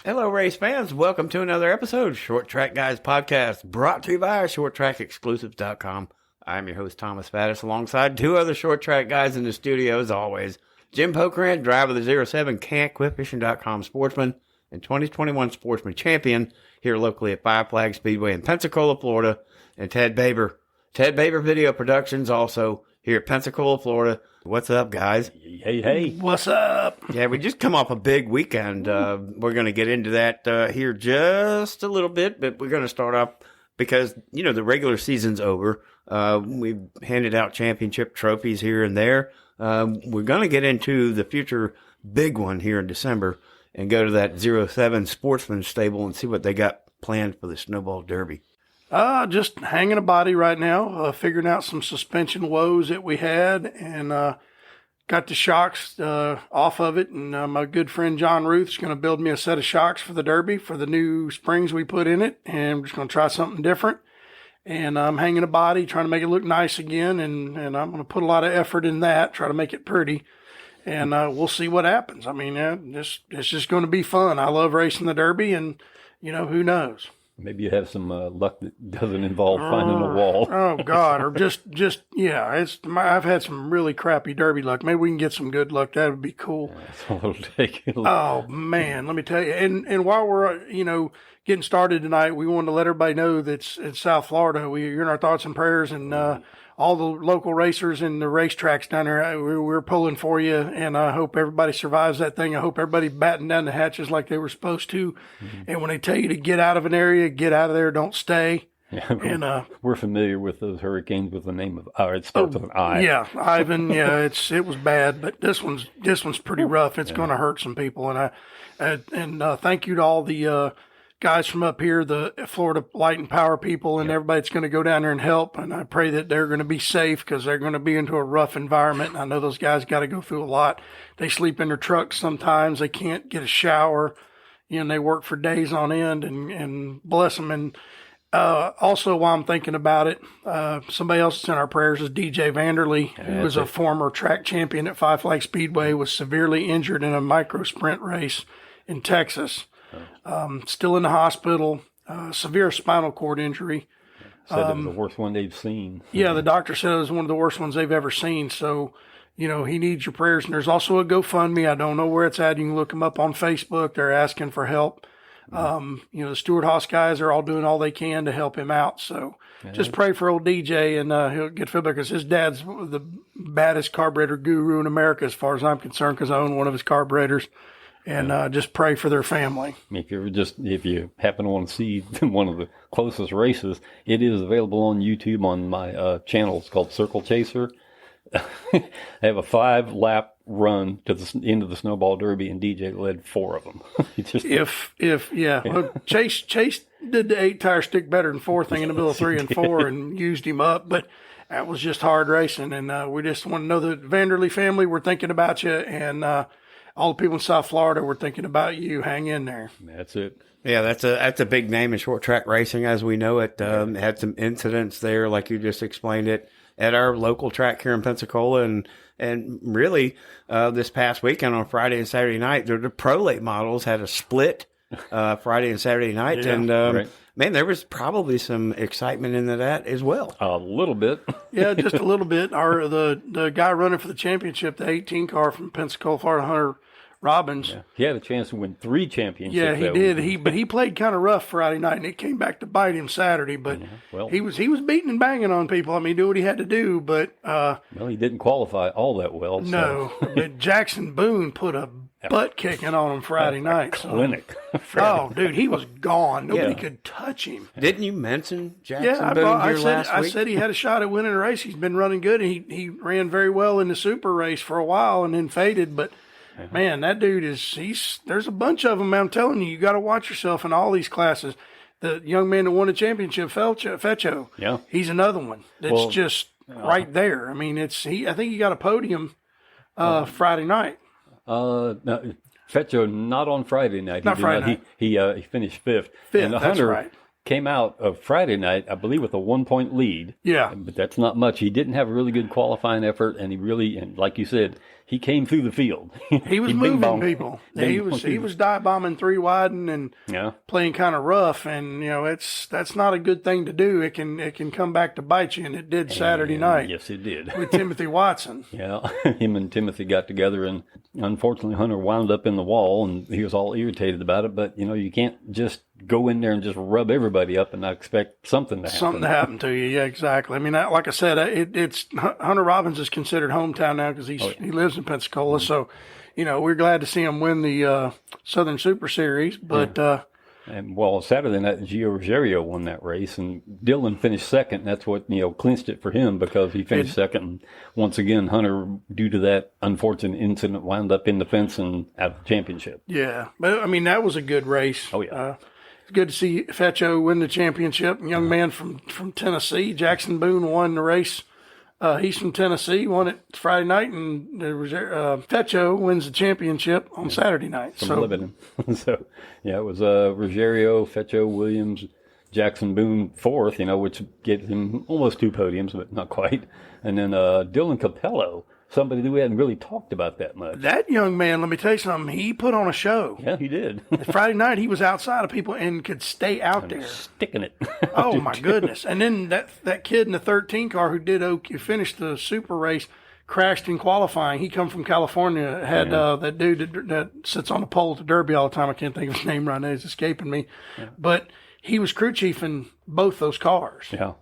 Hello, race fans. Welcome to another episode of Short Track Guys Podcast, brought to you by ShortTrackExclusives.com. I'm your host, Thomas Faddis, alongside two other short track guys in the studio, as always. Jim Pokrant, driver of the 07 CanQuitFishing.com Sportsman and 2021 Sportsman Champion here locally at Five Flag Speedway in Pensacola, Florida, and Ted Baber. Ted Baber Video Productions, also here at Pensacola, Florida. What's up, guys? Hey. What's up? Yeah, we just come off a big weekend. We're going to get into that here just a little bit, but we're going to start off because, you know, the regular season's over. We've handed out championship trophies here and there. We're going to get into the future big one here in December and go to that 07 Sportsman stable and see what they got planned for the Snowball Derby. Just hanging a body right now, figuring out some suspension woes that we had, and got the shocks off of it. And my good friend John Ruth is going to build me a set of shocks for the Derby for the new springs we put in it, and I'm just going to try something different. And I'm hanging a body, trying to make it look nice again, and I'm going to put a lot of effort in that, try to make it pretty. And we'll see what happens. I mean, it's just going to be fun. I love racing the Derby, and, you know, who knows? Maybe you have some luck that doesn't involve finding a wall. Oh God, or just yeah. I've had some really crappy Derby luck. Maybe we can get some good luck. That would be cool. Oh man, let me tell you. And while we're getting started tonight, we wanted to let everybody know that in South Florida, you're in our thoughts and prayers, and all the local racers and the racetracks down there, we're pulling for you, and I hope everybody survives that thing. I hope everybody batten down the hatches like they were supposed to. Mm-hmm. And when they tell you to get out of an area, get out of there, don't stay. Yeah, and we're familiar with those hurricanes with the name of it starts with an I. Yeah, Ivan. Yeah, it was bad, but this one's pretty rough. It's going to hurt some people, and thank you to all the guys from up here, the Florida Light and Power people, and everybody that's going to go down there and help. And I pray that they're going to be safe because they're going to be into a rough environment. And I know those guys got to go through a lot. They sleep in their trucks sometimes. They can't get a shower. And they work for days on end, and bless them. And also, while I'm thinking about it, somebody else that's in our prayers is DJ Vanderlee, who was a former track champion at Five Flag Speedway, was severely injured in a micro sprint race in Texas. Still in the hospital, severe spinal cord injury. Said it was the worst one they've seen. Yeah, the doctor said it was one of the worst ones they've ever seen. So, he needs your prayers. And there's also a GoFundMe. I don't know where it's at. You can look them up on Facebook. They're asking for help. The Stewart Haas guys are all doing all they can to help him out. So just pray for old DJ, and he'll get filled because his dad's the baddest carburetor guru in America as far as I'm concerned, because I own one of his carburetors. And just pray for their family. If you happen to want to see one of the closest races, it is available on YouTube on my channel. It's called Circle Chaser. I have a 5-lap run to the end of the Snowball Derby, and DJ led 4 of them. Well, Chase did the 8-tire stick better than 4 thing in the middle of 3 and 4 and used him up, but that was just hard racing. And we just want to know that Vanderlee family, we're thinking about you, and all the people in South Florida were thinking about you. Hang in there. That's it. Yeah, that's a big name in short track racing as we know it. Had some incidents there, like you just explained it, at our local track here in Pensacola, and really this past weekend on Friday and Saturday night, the pro late models had a split Friday and Saturday night, man, there was probably some excitement into that as well. A little bit. Yeah, just a little bit. The guy running for the championship, the 18 car from Pensacola, Florida, Hunter Robbins. Yeah. He had a chance to win 3 championships. Yeah, he did. But he played kind of rough Friday night, and it came back to bite him Saturday. But he was beating and banging on people. I mean, do what he had to do. But he didn't qualify all that well. No, but Jackson Boone put a butt kicking on him Friday night. Clinic. Oh, dude, he was gone. Nobody could touch him. Didn't you mention Jackson Boone last week? I said he had a shot at winning a race. He's been running good. He ran very well in the super race for a while and then faded, but. Man, that dude there's a bunch of them. I'm telling you got to watch yourself in all these classes. The young man that won the championship, Fecho, he's another one that's just right there. I mean, I think he got a podium Friday night. No, Fecho not on Friday night. Not Friday night. He finished fifth. And that's right. came out of Friday night, I believe, with a 1-point lead. Yeah. But that's not much. He didn't have a really good qualifying effort, and and like you said, he came through the field. He was moving people. He was dive bombing 3 widen and playing kind of rough, and that's not a good thing to do. It can come back to bite you, and it did Saturday night. Yes, it did. With Timothy Watson. Yeah, him and Timothy got together, and unfortunately Hunter wound up in the wall, and he was all irritated about it. But you can't just go in there and just rub everybody up and not expect something to happen. Something to happen to you, yeah, exactly. I mean, like I said, it's Hunter Robbins is considered hometown now because he lives in Pensacola. So, we're glad to see him win the Southern Super Series. But and Saturday night, Gio Ruggiero won that race, and Dylan finished second. That's what clinched it for him because he finished second. And once again, Hunter, due to that unfortunate incident, wound up in the fence and out of the championship. Yeah, but I mean that was a good race. Oh yeah. It's good to see Fetcho win the championship. Young man from Tennessee, Jackson Boone, won the race. He's from Tennessee, won it Friday night, and Fetcho wins the championship on Saturday night. From Lebanon. So, it was Ruggiero, Fetcho, Williams, Jackson Boone fourth, which gave him almost 2 podiums, but not quite. And then Dylan Capello, somebody that we hadn't really talked about that much. That young man, let me tell you something, he put on a show. Yeah, he did. Friday night, he was outside of people and could stay out there. Sticking it. Oh, my goodness. And then that kid in the 13 car who finished the super race, crashed in qualifying. He come from California, had that dude that sits on the pole at the Derby all the time. I can't think of his name right now. It's escaping me. Yeah. But he was crew chiefing both those cars. Yeah.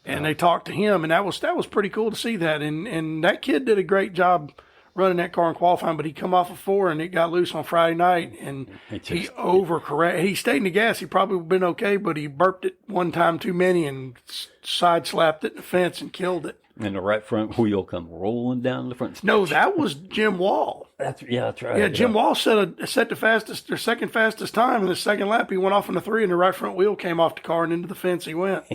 And they talked to him, and that was pretty cool to see that. And that kid did a great job running that car in qualifying, but he come off of 4 and it got loose on Friday night, and he overcorrected. He stayed in the gas. He probably would have been okay, but he burped it one time too many and side slapped it in the fence and killed it. And the right front wheel come rolling down the front stretch. No, that was Jim Wall. That's right. Yeah, Jim Wall set the fastest or second fastest time in the second lap. He went off in the 3, and the right front wheel came off the car and into the fence. He went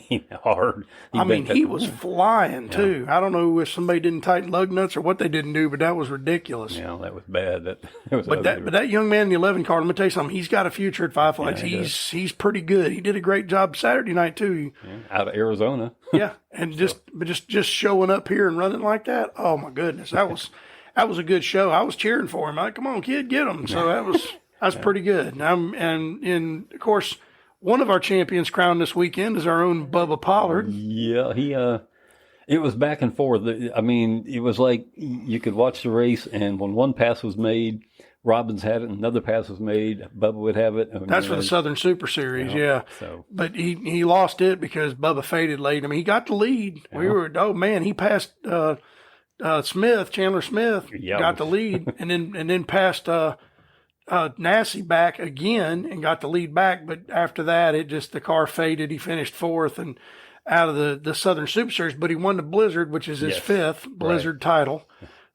hard. He was flying too. I don't know if somebody didn't tighten lug nuts or what they didn't do, but that was ridiculous. Yeah, that was bad. But that young man in the 11 car, let me tell you something. He's got a future at Five Flags. He's pretty good. He did a great job Saturday night too. Yeah, out of Arizona. Yeah, and just showing up here and running like that. Oh my goodness, that was a good show. I was cheering for him. Come on, kid, get him. So that was pretty good. And of course, one of our champions crowned this weekend is our own Bubba Pollard. Yeah, it was back and forth. I mean, it was like you could watch the race, and when one pass was made, Robbins had it, another pass was made, Bubba would have it. That's for the Southern Super Series, yeah. So. But he lost it because Bubba faded late. I mean, he got the lead. Yeah. He passed Chandler Smith, got the lead, and then passed Nassie back again and got the lead back. But after that, the car faded. He finished 4th and out of the Southern Super Series, but he won the Blizzard, which is his 5th Blizzard title.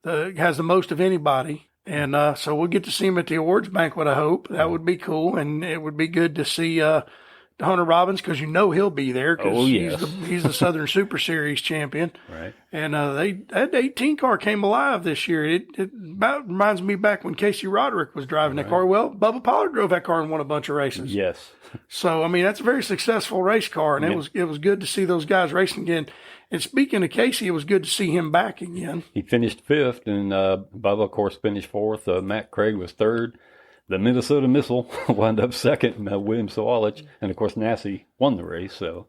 Has the most of anybody. And so we'll get to see him at the awards banquet, I hope. That would be cool. And it would be good to see Hunter Robbins because he'll be there because he's the Southern Super Series champion. Right. And that 18 car came alive this year. It about reminds me back when Casey Roderick was driving that car. Well, Bubba Pollard drove that car and won a bunch of races. Yes. So, I mean, that's a very successful race car, and it was good to see those guys racing again. And speaking of Casey, it was good to see him back again. He finished 5th, and Bubba, of course, finished 4th. Matt Craig was 3rd. The Minnesota Missile wound up 2nd, William Sawalich, and, of course, Nassie won the race. So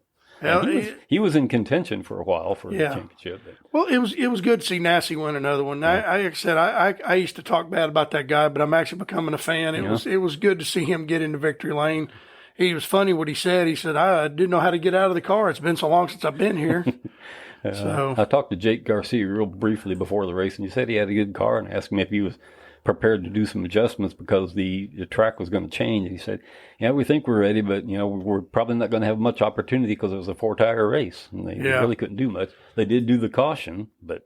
he was in contention for a while for the championship. Well, it was good to see Nassie win another one. Like I said, I used to talk bad about that guy, but I'm actually becoming a fan. It was good to see him get into victory lane. He was funny what he said. He said, I didn't know how to get out of the car. It's been so long since I've been here. I talked to Jake Garcia real briefly before the race, and he said he had a good car and asked me if he was prepared to do some adjustments because the track was going to change. And he said, we think we're ready, but, we're probably not going to have much opportunity because it was a 4-tire race, and they really couldn't do much. They did do the caution, but...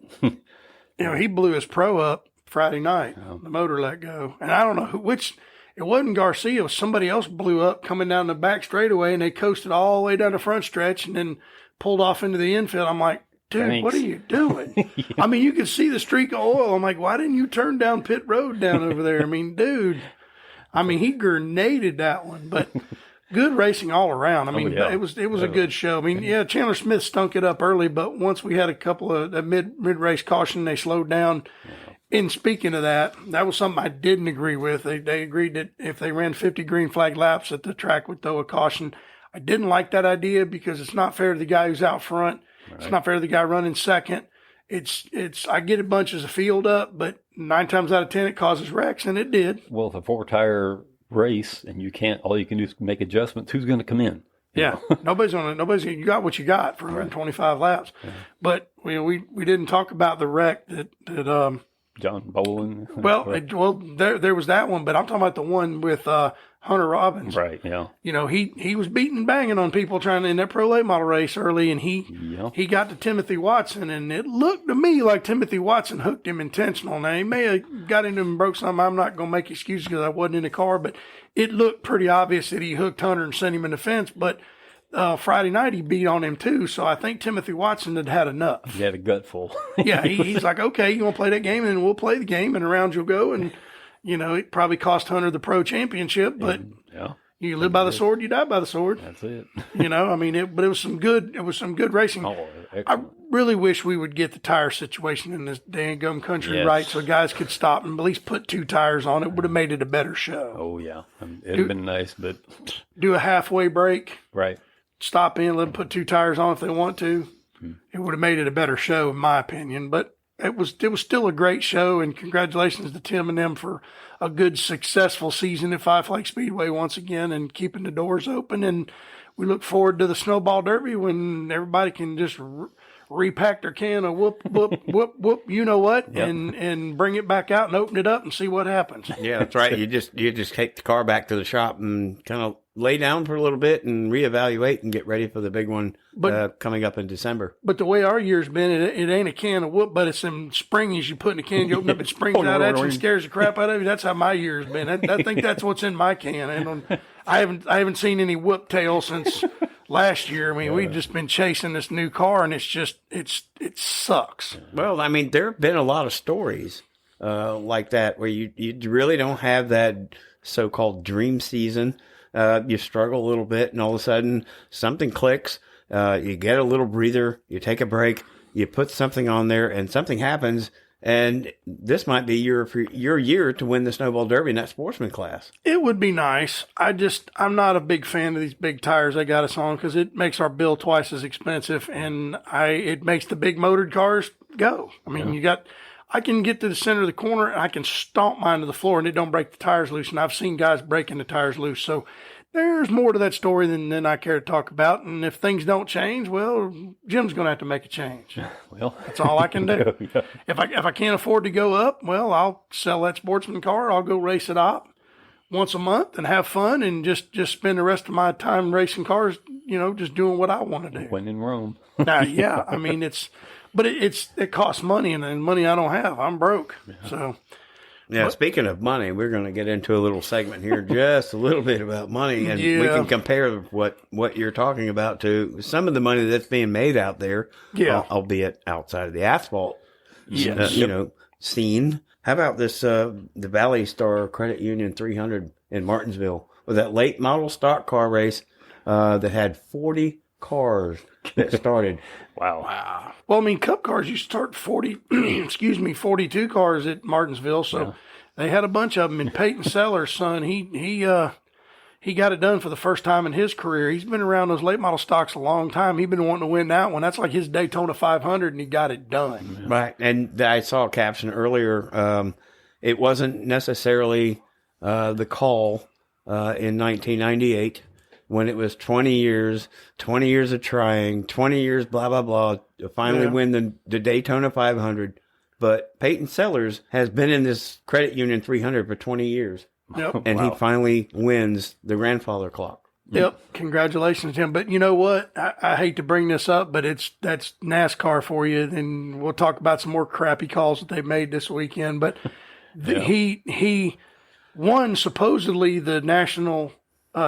he blew his pro up Friday night. The motor let go. And I don't know which... It wasn't Garcia. It was somebody else blew up coming down the back straightaway, and they coasted all the way down the front stretch and then pulled off into the infield. I'm like, dude, What are you doing? I mean, you could see the streak of oil. I'm like, why didn't you turn down pit road down over there? I mean, dude, he grenaded that one. But good racing all around. I mean, yeah. it was a good show. I mean, yeah, Chandler Smith stunk it up early, but once we had a couple of mid race caution, they slowed down. And speaking of that, that was something I didn't agree with. They agreed that if they ran 50 green flag laps, that the track would throw a caution. I didn't like that idea because it's not fair to the guy who's out front. Right. It's not fair to the guy running second. I get it bunches the field up, but 9 times out of 10 it causes wrecks, and it did. Well, if a 4-tire race and all you can do is make adjustments, who's going to come in? Yeah, nobody's you got what you got for 125 laps. Yeah. But we didn't talk about the wreck that John Bolin. Well, there was that one, but I'm talking about the one with Hunter Robbins. Right, yeah. He was beating and banging on people trying in that pro late model race early, and he got to Timothy Watson, and it looked to me like Timothy Watson hooked him intentional. Now, he may have got into him and broke something. I'm not going to make excuses because I wasn't in the car, but it looked pretty obvious that he hooked Hunter and sent him in the fence, but Friday night he beat on him too, so I think Timothy Watson had enough. He had a gutful. Yeah, he's like, okay, you want to play that game, and we'll play the game, and around you'll go, and it probably cost Hunter the pro championship, but you live by the sword, you die by the sword. That's it. I mean, but it was some good racing. Oh, I really wish we would get the tire situation in this dang gum country right, so guys could stop and at least put 2 tires on it. Would have made it a better show. Oh yeah, it'd have been nice, but do a halfway break. Right. Stop in, let them put 2 tires on if they want to. It would have made it a better show, in my opinion. But it was still a great show, and congratulations to Tim and them for a good, successful season at Five Flag Speedway once again and keeping the doors open. And we look forward to the Snowball Derby when everybody can just repack their can of whoop, you know what, and bring it back out and open it up and see what happens. Yeah, that's right. You just take the car back to the shop and kind of lay down for a little bit and reevaluate and get ready for the big one coming up in December. But the way our year's been, it ain't a can of whoop, but it's some springies you put in a can, you open up, it springs out at you and scares the crap out of you. That's how my year's been. I think that's what's in my can. I haven't seen any whoop tail since last year. I mean, we've just been chasing this new car, and it sucks. Well, I mean, there have been a lot of stories like that where you really don't have that so-called dream season. You struggle a little bit, and all of a sudden something clicks. You get a little breather. You take a break. You put something on there, and something happens. And this might be your year to win the Snowball Derby in that sportsman class. It would be nice. I'm not a big fan of these big tires they got us on because it makes our bill twice as expensive, and it makes the big motored cars go. I mean, I can get to the center of the corner and I can stomp mine to the floor and it don't break the tires loose. And I've seen guys breaking the tires loose. So there's more to that story than I care to talk about. And if things don't change, well, Jim's going to have to make a change. Well, that's all I can do. Yeah. If I can't afford to go up, well, I'll sell that sportsman car. I'll go race it op once a month and have fun and just spend the rest of my time racing cars, just doing what I want to do. When in Rome. Yeah. I mean, it costs money and money I don't have. I'm broke. Yeah. So. Yeah, speaking of money, we're going to get into a little segment here, just a little bit about money, and we can compare what you're talking about to some of the money that's being made out there, albeit outside of the asphalt, scene. How about this, the Valley Star Credit Union 300 in Martinsville, with that late model stock car race that had 40 cars that started. Wow. Well, I mean, Cup cars, you start 42 cars at Martinsville. So they had a bunch of them. And Peyton Seller's son, he got it done for the first time in his career. He's been around those late model stocks a long time. He's been wanting to win that one. That's like his Daytona 500, and he got it done. Yeah. Right. And I saw a caption earlier. It wasn't necessarily the call in 1998. When it was 20 years of trying, 20 years, blah, blah, blah, to finally win the Daytona 500. But Peyton Sellers has been in this credit union 300 for 20 years. Yep. And he finally wins the grandfather clock. Yep. Congratulations to him. But you know what? I hate to bring this up, but that's NASCAR for you. And we'll talk about some more crappy calls that they made this weekend. But he won supposedly the national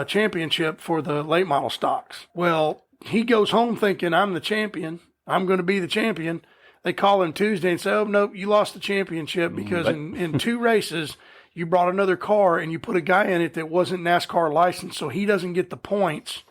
championship for the late model stocks. Well, he goes home thinking, I'm the champion. I'm going to be the champion. They call him Tuesday and say, oh, nope, you lost the championship because in 2 races, you brought another car and you put a guy in it that wasn't NASCAR licensed, so he doesn't get the points.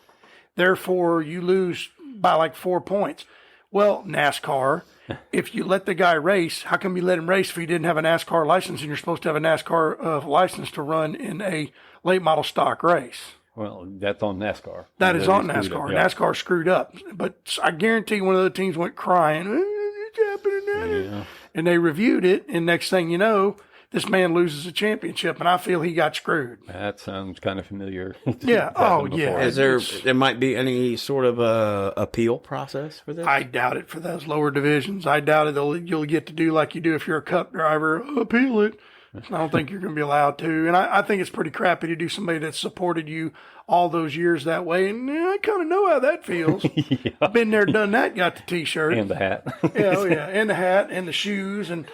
Therefore, you lose by like 4 points. Well, NASCAR, if you let the guy race, how come you let him race if he didn't have a NASCAR license and you're supposed to have a NASCAR license to run in a late model stock race? Well, that's on NASCAR. That is on NASCAR. NASCAR screwed up. But I guarantee one of the teams went crying, it's happening. Yeah. And they reviewed it, and next thing you know, this man loses a championship, and I feel he got screwed. That sounds kind of familiar. Yeah. Oh, yeah. Is there might be any sort of appeal process for this? I doubt it for those lower divisions. I doubt it. You'll get to do like you do if you're a cup driver, appeal it. I don't think you're going to be allowed to. And I think it's pretty crappy to do somebody that supported you all those years that way. And I kind of know how that feels. Yeah. Been there, done that, got the T-shirt. And the hat. Yeah, oh yeah, and the hat and the shoes. And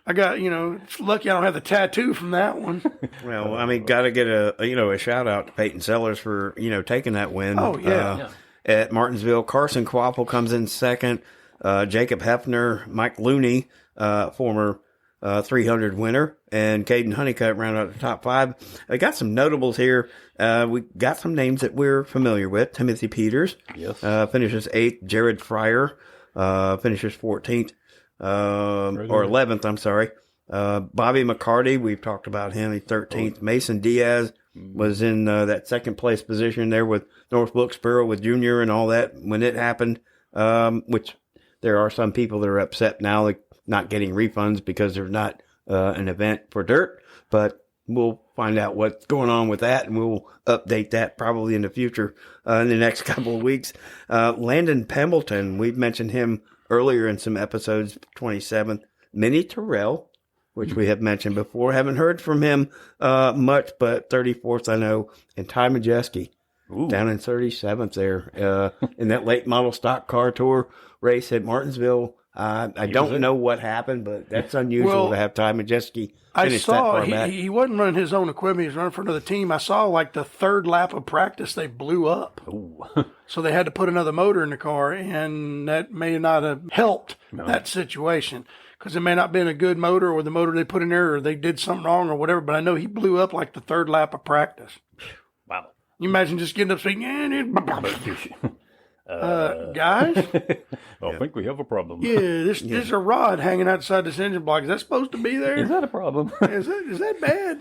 I got, it's lucky I don't have the tattoo from that one. Well, I mean, got to get a shout out to Peyton Sellers for, taking that win. Oh, yeah. At Martinsville. Carson Quapple comes in second. Jacob Hefner, Mike Looney, former 300 winner, and Caden Honeycutt round out the top 5. I got some notables here. We got some names that we're familiar with. Timothy Peters, Yes. Finishes 8th. Jared Fryer, finishes 14th, or 11th, I'm sorry. Bobby McCarty, we've talked about him. He's 13th. Mason Diaz was in that second place position there with North Wilkesboro with Junior and all that when it happened, which there are some people that are upset now, like not getting refunds because there's not an event for dirt, but we'll find out what's going on with that, and we'll update that probably in the future in the next couple of weeks. Landon Pembleton, we've mentioned him earlier in some episodes, 27th. Minnie Terrell, which we have mentioned before. Haven't heard from him much, but 34th I know. And Ty Majeski, down in 37th there in that late model stock car tour race at Martinsville. I don't know what happened, but that's unusual to have Ty Majeski finish that far back. He wasn't running his own equipment. He was running for another team. I saw like the third lap of practice, they blew up. So they had to put another motor in the car, and that may not have helped that situation because it may not have been a good motor or the motor they put in there or they did something wrong or whatever. But I know he blew up like the third lap of practice. Wow. You imagine just getting up speaking, guys? I think we have a problem. Yeah, there's a rod hanging outside this engine block. Is that supposed to be there? Is that a problem? Is that bad?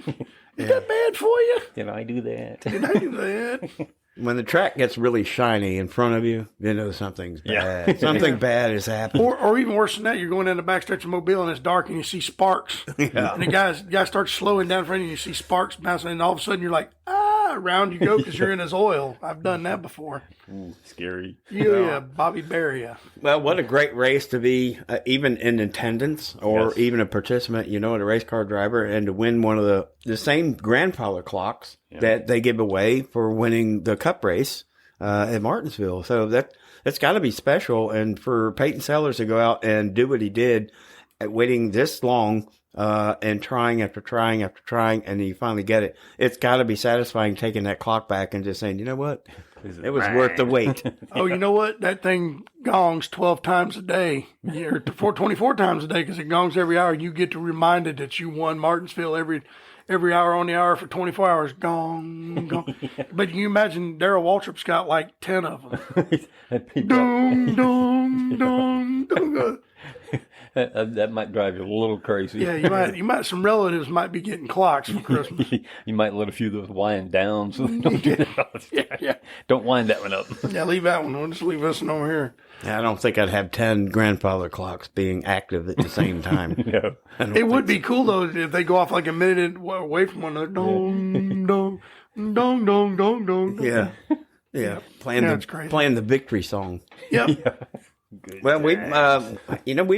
Is that bad for you? Did I do that? Did I do that? When the track gets really shiny in front of you, you know something's bad. Yeah. Something bad has happened. Or even worse than that, you're going down the backstretch of Mobile and it's dark and you see sparks. Yeah. And the guy starts slowing down in front of you and you see sparks bouncing and all of a sudden you're like, around you go because you're in his oil. I've done that before. Ooh, scary. Yeah, Bobby Barria. Well, what a great race to be, even in attendance or even a participant, at a race car driver, and to win one of the same grandfather clocks that they give away for winning the cup race at Martinsville. So that's got to be special. And for Peyton Sellers to go out and do what he did, at waiting this long and trying after trying after trying, and you finally get it. It's got to be satisfying taking that clock back and just saying, you know what? It was worth the wait. Oh, you know what? That thing gongs 12 times a day, or 24 times a day, because it gongs every hour. You get to reminded that you won Martinsville every hour on the hour for 24 hours. Gong, gong. But you imagine Darrell Waltrip's got like 10 of them. Dong, dong, dong, dong. That might drive you a little crazy. Yeah, you might. Some relatives might be getting clocks for Christmas. You might let a few of those wind down so they don't do that. Yeah. Don't wind that one up. Yeah, leave that one. We'll just leave this one over here. I don't think I'd have 10 grandfather clocks being active at the same time. No. It would be cool though if they go off like a minute away from one another. Dong, dong, dong, dong, dong, dong. Yeah. Yeah. Playing the victory song. Yep. Good. Well, we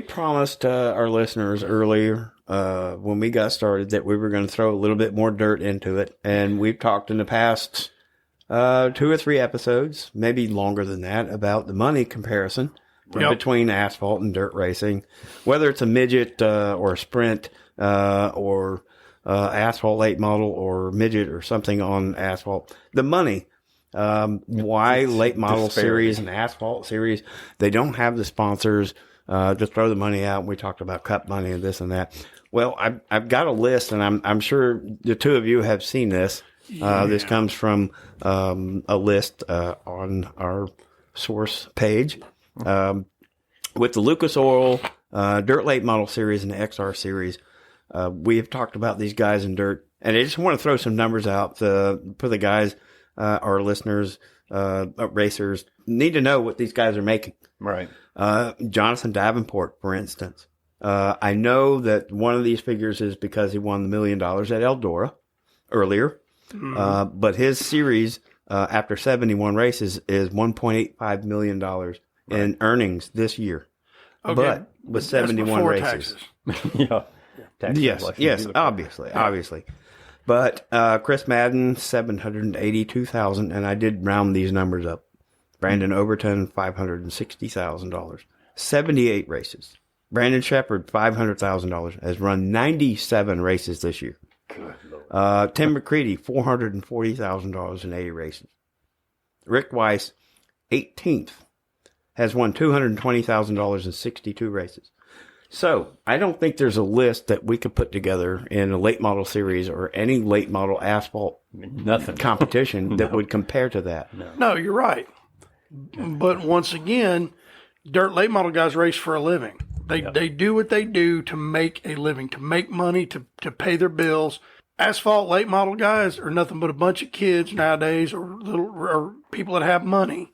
promised our listeners earlier when we got started that we were going to throw a little bit more dirt into it, and we've talked in the past 2 or 3 episodes, maybe longer than that, about the money comparison between asphalt and dirt racing, whether it's a midget or a sprint or asphalt late model or midget or something on asphalt. The money. Why late model series and asphalt series, they don't have the sponsors, just throw the money out. We talked about cup money and this and that. Well, I've got a list, and I'm sure the two of you have seen this. This comes from a list on our source page with the Lucas Oil Dirt Late Model Series and the XR Series. We have talked about these guys in dirt, and I just want to throw some numbers out for the guys, our listeners, racers need to know what these guys are making. Right. Jonathan Davenport, for instance. I know that one of these figures is because he won the $1 million at Eldora earlier. But his series, after 71 races, is $1.85 million in earnings this year. Okay. But with 71 races. Yeah. Yes, obviously. But Chris Madden, $782,000, and I did round these numbers up. Brandon Overton, $560,000. 78 races. Brandon Shepard, $500,000, has run 97 races this year. Good Lord. Tim McCready, $440,000 in 80 races. Rick Weiss, 18th, has won $220,000 in 62 races. So I don't think there's a list that we could put together in a late model series or any late model asphalt competition that would compare to that. No, you're right. But once again, dirt late model guys race for a living. They do what they do to make a living, to make money, to pay their bills. Asphalt late model guys are nothing but a bunch of kids nowadays or people that have money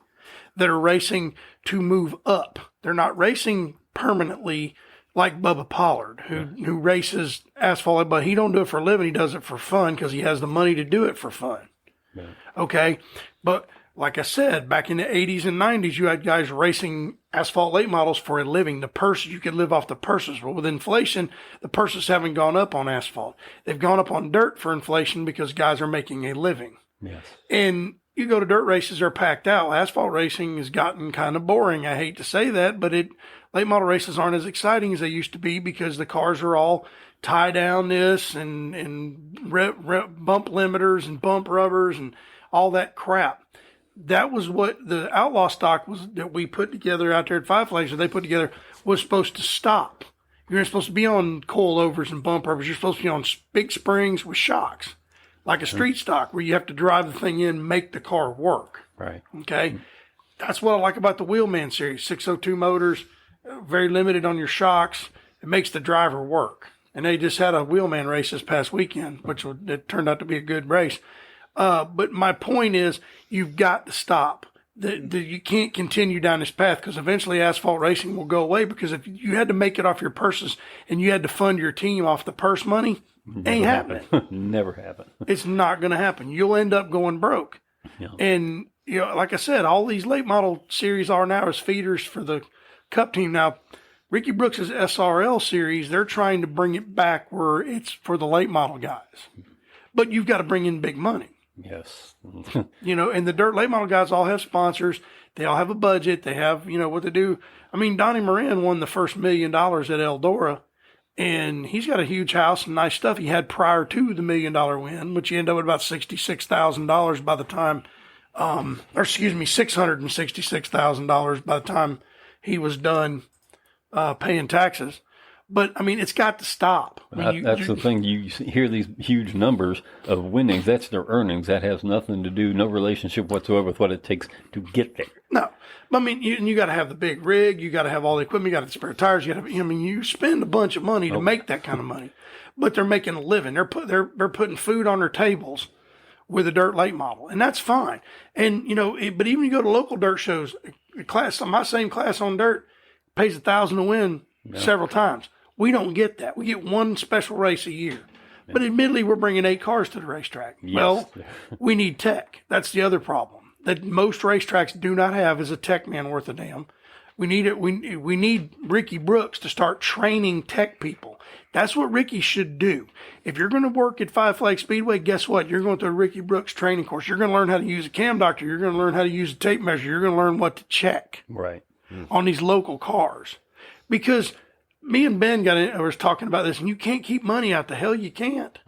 that are racing to move up. They're not racing permanently like Bubba Pollard, who races asphalt, but he don't do it for a living. He does it for fun because he has the money to do it for fun. Yeah. Okay? But like I said, back in the 80s and 90s, you had guys racing asphalt late models for a living. The purse, you could live off the purses. Well, with inflation, the purses haven't gone up on asphalt. They've gone up on dirt for inflation because guys are making a living. Yes. And you go to dirt races, they're packed out. Asphalt racing has gotten kind of boring. I hate to say that, but late model races aren't as exciting as they used to be because the cars are all tie down this and bump limiters and bump rubbers and all that crap. That was what the outlaw stock was that we put together out there at Five Flags, that they put together, was supposed to stop. You're supposed to be on coilovers and bump rubbers. You're supposed to be on big springs with shocks, like a street stock where you have to drive the thing in, make the car work. Right. Okay. That's what I like about the Wheelman series. 602 motors, very limited on your shocks. It makes the driver work. And they just had a Wheelman race this past weekend, it turned out to be a good race. But my point is, you've got to stop. You can't continue down this path because eventually asphalt racing will go away, because if you had to make it off your purses and you had to fund your team off the purse money, ain't happening. Never happen. It's not going to happen. You'll end up going broke. Yeah. And, like I said, all these late model series are now as feeders for the Cup team. Now, Ricky Brooks' SRL series, they're trying to bring it back where it's for the late model guys. But you've got to bring in big money. Yes. And the dirt late model guys all have sponsors. They all have a budget. They have, what to do. I mean, Donnie Moran won the first $1 million at Eldora, and he's got a huge house and nice stuff he had prior to the $1 million win, which he ended up with about $66,000 by the time, $666,000 by the time he was done paying taxes. But, I mean, it's got to stop. That's the thing. You hear these huge numbers of winnings. That's their earnings. That has nothing to do, no relationship whatsoever with what it takes to get there. No. I mean, you got to have the big rig. You got to have all the equipment. You got to have spare tires. You spend a bunch of money to make that kind of money. But they're making a living. They're putting food on their tables with a dirt late model. And that's fine. And, but even you go to local dirt shows, my same class on dirt pays $1,000 to win several times. We don't get that. We get one special race a year. But admittedly, we're bringing 8 cars to the racetrack. Yes. Well, we need tech. That's the other problem that most racetracks do not have, is a tech man worth a damn. We need it. We need Ricky Brooks to start training tech people. That's what Ricky should do. If you're going to work at Five Flag Speedway, guess what? You're going to a Ricky Brooks training course. You're going to learn how to use a cam doctor. You're going to learn how to use a tape measure. You're going to learn what to check on these local cars. Because me and Ben was talking about this, and you can't keep money out. The hell you can't.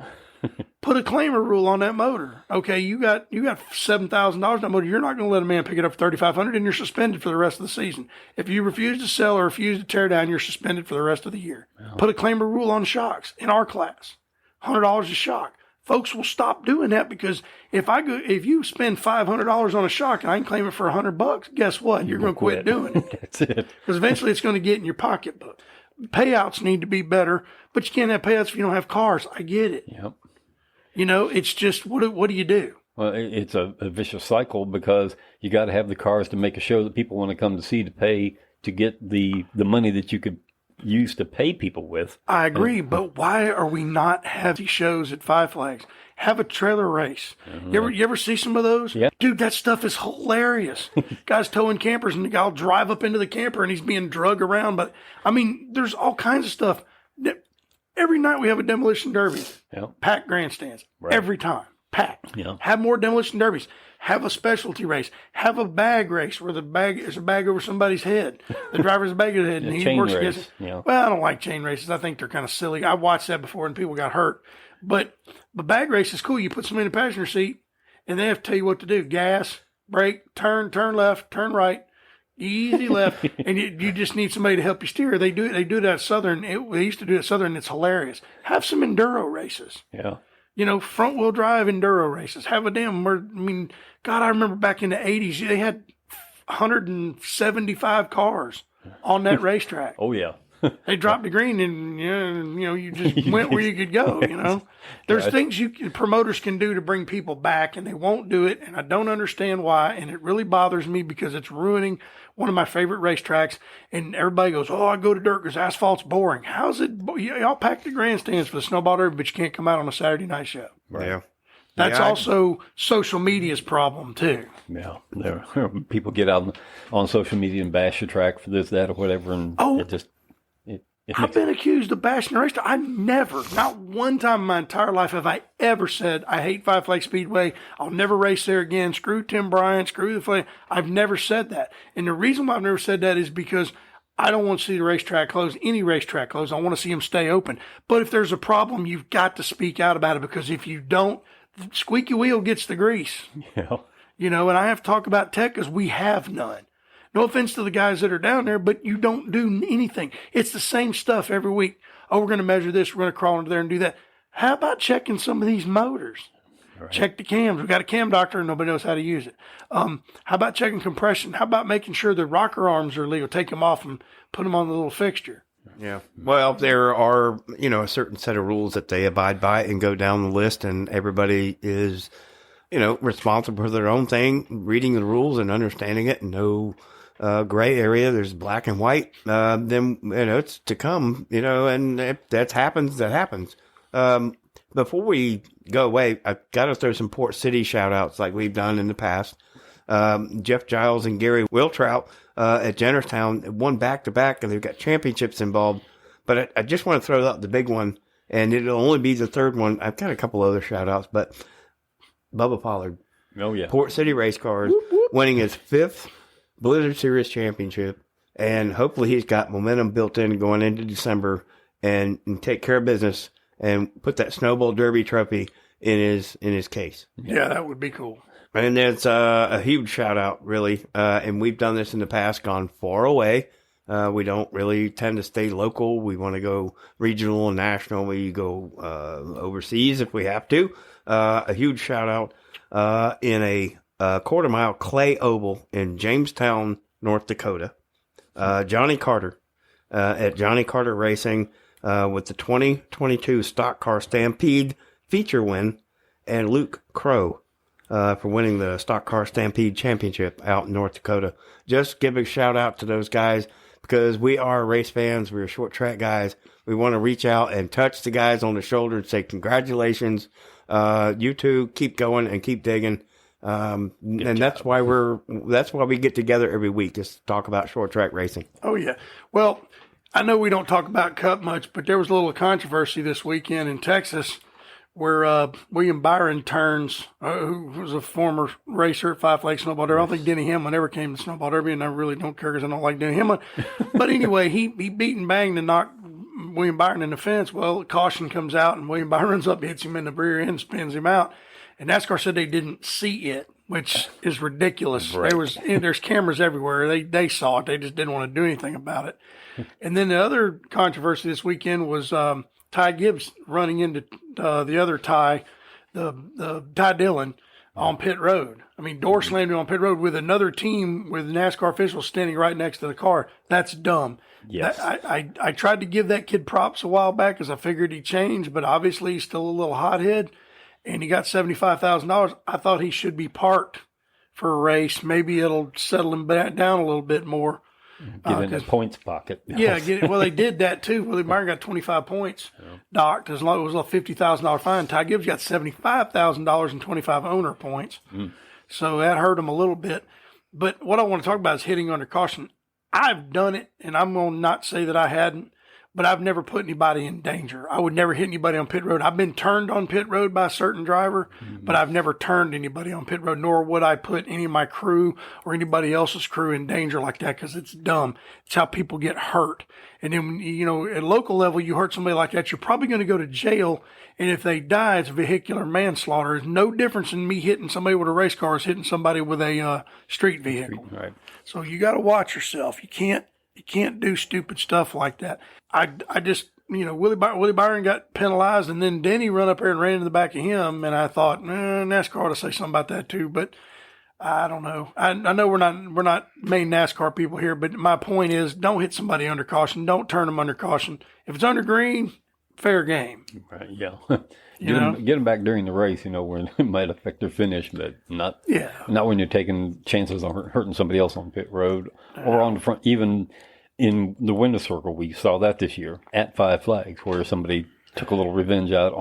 put a claimer rule on that motor. Okay, you got $7,000 on that motor. You're not going to let a man pick it up for $3,500, and you're suspended for the rest of the season. If you refuse to sell or refuse to tear down, you're suspended for the rest of the year. Wow. Put a claimer rule on shocks in our class. $100 a shock. Folks will stop doing that because if you spend $500 on a shock and I can claim it for $100, guess what? You're going to quit doing it. That's it. Because eventually it's going to get in your pocketbook. Payouts need to be better, but you can't have payouts if you don't have cars. I get it. Yep. It's just, what do you do? Well, it's a vicious cycle because you got to have the cars to make a show that people want to come to see to pay to get the money that you could use to pay people with. I agree, but why are we not having shows at Five Flags? Have a trailer race. You ever see some of those? Yeah. Dude, that stuff is hilarious. Guys towing campers, and the guy will drive up into the camper and he's being drug around. But, there's all kinds of stuff. Every night we have a demolition derby. Yep. Packed grandstands. Right. Every time. Packed. Yep. Have more demolition derbies. Have a specialty race. Have a bag race where there's a bag over somebody's head. The driver's a bag over his head, and he works against it. Yeah. Well, I don't like chain races. I think they're kind of silly. I watched that before, and people got hurt. But the bag race is cool. You put somebody in the passenger seat, and they have to tell you what to do. Gas, brake, turn left, turn right, easy left, and you just need somebody to help you steer. They do it at Southern. They used to do it at Southern. It's hilarious. Have some enduro races. Yeah. Front wheel drive enduro races. Have a damn. God, I remember back in the 80s, they had 175 cars on that racetrack. Oh yeah. They dropped the green, and you just went where you could go. There's things promoters can do to bring people back, and they won't do it, and I don't understand why, and it really bothers me because it's ruining one of my favorite racetracks. And everybody goes, "Oh, I go to dirt because asphalt's boring." How's it? Y'all pack the grandstands for the snowball derby, but you can't come out on a Saturday night show. Right. Yeah. That's also social media's problem too. Yeah, people get out on social media and bash the track for this, that, or whatever, and I've been accused of bashing the racetrack. I never, not one time in my entire life have I ever said, I hate Five Flags Speedway. I'll never race there again. Screw Tim Bryant. Screw the flag. I've never said that. And the reason why I've never said that is because I don't want to see the racetrack closed, any racetrack closed. I want to see them stay open. But if there's a problem, you've got to speak out about it, because if you don't, the squeaky wheel gets the grease. Yeah. And I have to talk about tech because we have none. No offense to the guys that are down there, but you don't do anything. It's the same stuff every week. Oh, we're going to measure this. We're going to crawl into there and do that. How about checking some of these motors? Right. Check the cams. We've got a cam doctor and nobody knows how to use it. How about checking compression? How about making sure the rocker arms are legal? Take them off and put them on the little fixture. Yeah. Well, there are, a certain set of rules that they abide by and go down the list, and everybody is, responsible for their own thing, reading the rules and understanding it, and no gray area. There's black and white. Then, it's to come, and if that happens, that happens. Before we go away, I've got to throw some Port City shout outs like we've done in the past. Jeff Giles and Gary Wiltrout at Jennerstown won back-to-back, and they've got championships involved. But I just want to throw out the big one, and it'll only be the third one. I've got a couple other shout-outs, but Bubba Pollard. Oh, yeah. Port City Race Cars, winning his 5th Blizzard Series championship, and hopefully he's got momentum built in going into December and take care of business and put that Snowball Derby trophy in his case. Yeah, that would be cool. And it's a huge shout out, really. And we've done this in the past, gone far away. We don't really tend to stay local. We want to go regional and national. We go overseas if we have to. A huge shout out in a quarter-mile clay oval in Jamestown, North Dakota. Johnny Carter at Johnny Carter Racing with the 2022 Stock Car Stampede feature win, and Luke Crow for winning the Stock Car Stampede Championship out in North Dakota. Just give a shout out to those guys, because we are race fans. We're short track guys. We want to reach out and touch the guys on the shoulder and say, congratulations. You two keep going and keep digging. And that's why we get together every week, just to talk about short track racing. Oh yeah. Well, I know we don't talk about Cup much, but there was a little controversy this weekend in Texas where William Byron Turns, who was a former racer at Five Flags Snowball Derby. I don't think Denny Hamlin ever came to Snowball Derby, and I really don't care because I don't like Denny Hamlin. But anyway, he beat and banged and knocked William Byron in the fence. Well, caution comes out, and William Byron runs up, hits him in the rear end, spins him out. And NASCAR said they didn't see it, which is ridiculous. Right. There's cameras everywhere. They saw it. They just didn't want to do anything about it. And then the other controversy this weekend was Ty Gibbs running into the other Ty, the Ty Dillon, on pit road. I mean, door slammed him on pit road with another team with NASCAR officials standing right next to the car. That's dumb. Yes. I tried to give that kid props a while back because I figured he'd change, but obviously he's still a little hothead, and he got $75,000. I thought he should be parked for a race. Maybe it'll settle him down a little bit more. Get in the points pocket. Yeah, well, they did that too. Willie Byron got 25 points docked as long as it was a $50,000 fine. Ty Gibbs got $75,000 and 25 owner points. So that hurt him a little bit. But what I want to talk about is hitting under caution. I've done it, and I'm going to not say that I hadn't, but I've never put anybody in danger. I would never hit anybody on pit road. I've been turned on pit road by a certain driver, but I've never turned anybody on pit road, nor would I put any of my crew or anybody else's crew in danger like that, because it's dumb. It's how people get hurt. And then, at local level, you hurt somebody like that, you're probably going to go to jail. And if they die, it's vehicular manslaughter. There's no difference in me hitting somebody with a race car as hitting somebody with a street vehicle. Right. So you got to watch yourself. You can't do stupid stuff like that. I just, Willie Byron got penalized, and then Denny run up there and ran in the back of him, and I thought, NASCAR ought to say something about that too, but I don't know. I know we're not main NASCAR people here, but my point is, don't hit somebody under caution. Don't turn them under caution. If it's under green, fair game. Right, yeah. Get them back during the race, where it might affect their finish, but not when you're taking chances on hurting somebody else on pit road or on the front. Even in the winter circle, we saw that this year at Five Flags, where somebody took a little revenge out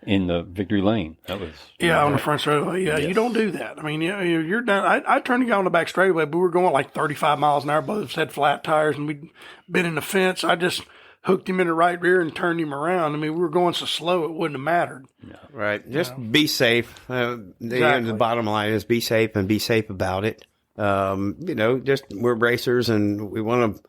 in the victory lane. That was on the front straightaway. Yeah, yes. You don't do that. I mean, you're down. I turned the guy on the back straightaway, but we were going like 35 miles an hour. Both of us had flat tires, and we'd been in the fence. I just hooked him in the right rear and turned him around. I mean, we were going so slow, it wouldn't have mattered. No. Right. Just be safe. The bottom line is be safe and be safe about it. Just we're racers and we want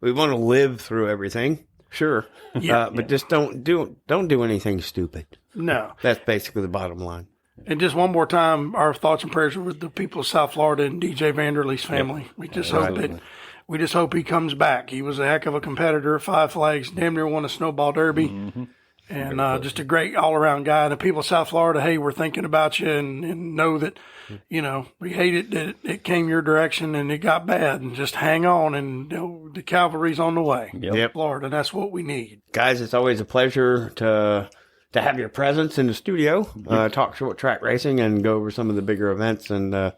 to live through everything. Sure. But just don't do anything stupid. No. That's basically the bottom line. And just one more time, our thoughts and prayers are with the people of South Florida and DJ Vanderlee's family. Yep. We just hope he comes back. He was a heck of a competitor at Five Flags, damn near won a snowball derby, and just a great all-around guy. And the people of South Florida, hey, we're thinking about you and know that, we hate it that it came your direction and it got bad, and just hang on, and the cavalry's on the way. Yep. Florida, that's what we need. Guys, it's always a pleasure to have your presence in the studio, talk short track racing and go over some of the bigger events and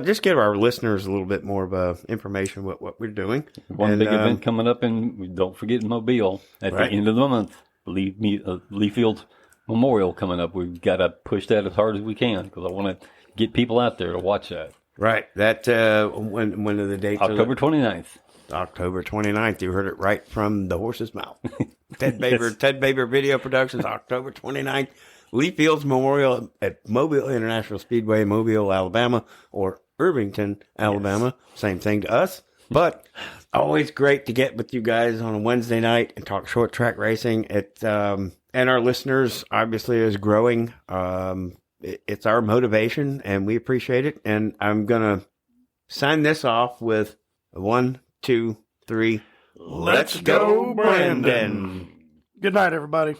just give our listeners a little bit more of information what we're doing. One big event coming up, and don't forget Mobile at the end of the month. Lee Field's Memorial coming up. We've got to push that as hard as we can because I want to get people out there to watch that. Right. That when are the dates? October 29th. October 29th. You heard it right from the horse's mouth. Ted Baber Video Productions, October 29th. Lee Field's Memorial at Mobile International Speedway, Mobile, Alabama, or Irvington, Alabama. Yes. Same thing to us. But always great to get with you guys on a Wednesday night and talk short track racing. And our listeners obviously is growing. It's our motivation, and we appreciate it. And I'm going to sign this off with 1, 2, 3. Let's go, Brandon. Good night, everybody.